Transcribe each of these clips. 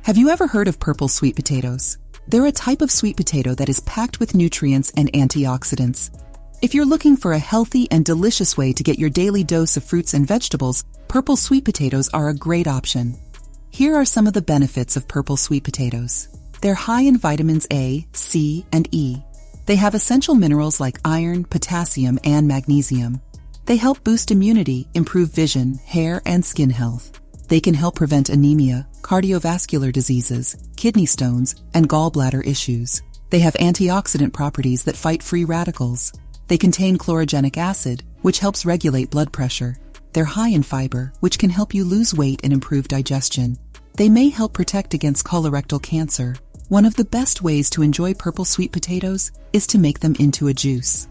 Have you ever heard of purple sweet potatoes? They're a type of sweet potato that is packed with nutrients and antioxidants. If you're looking for a healthy and delicious way to get your daily dose of fruits and vegetables, purple sweet potatoes are a great option. Here are some of the benefits of purple sweet potatoes. They're high in vitamins A, C, and E. They have essential minerals like iron, potassium, and magnesium. They help boost immunity, improve vision, hair, and skin health. They can help prevent anemia, cardiovascular diseases, kidney stones, and gallbladder issues. They have antioxidant properties that fight free radicals. They contain chlorogenic acid, which helps regulate blood pressure. They're high in fiber, which can help you lose weight and improve digestion. They may help protect against colorectal cancer. One of the best ways to enjoy purple sweet potatoes is to make them into a juice.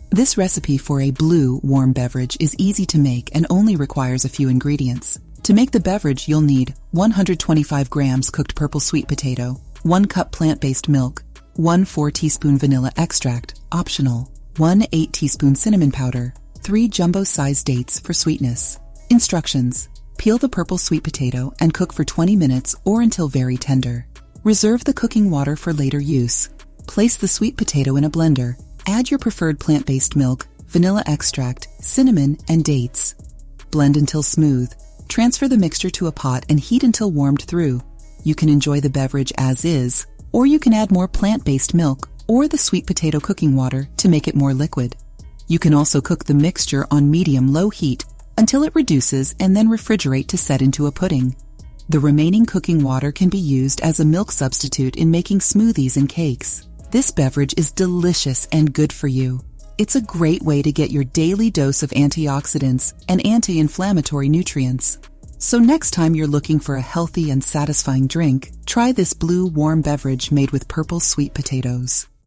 This recipe for a blue, warm beverage is easy to make and only requires a few ingredients. To make the beverage, you'll need 125 grams cooked purple sweet potato, 1 cup plant-based milk, 1 4-teaspoon vanilla extract, optional, 1 8-teaspoon cinnamon powder, 3 jumbo-sized dates for sweetness. Instructions: peel the purple sweet potato and cook for 20 minutes or until very tender. Reserve the cooking water for later use. Place the sweet potato in a blender. Add your preferred plant-based milk, vanilla extract, cinnamon, and dates. Blend until smooth. Transfer the mixture to a pot and heat until warmed through. You can enjoy the beverage as is, or you can add more plant-based milk or the sweet potato cooking water to make it more liquid. You can also cook the mixture on medium-low heat until it reduces and then refrigerate to set into a pudding. The remaining cooking water can be used as a milk substitute in making smoothies and cakes. This beverage is delicious and good for you. It's a great way to get your daily dose of antioxidants and anti-inflammatory nutrients. So next time you're looking for a healthy and satisfying drink, try this blue warm beverage made with purple sweet potatoes.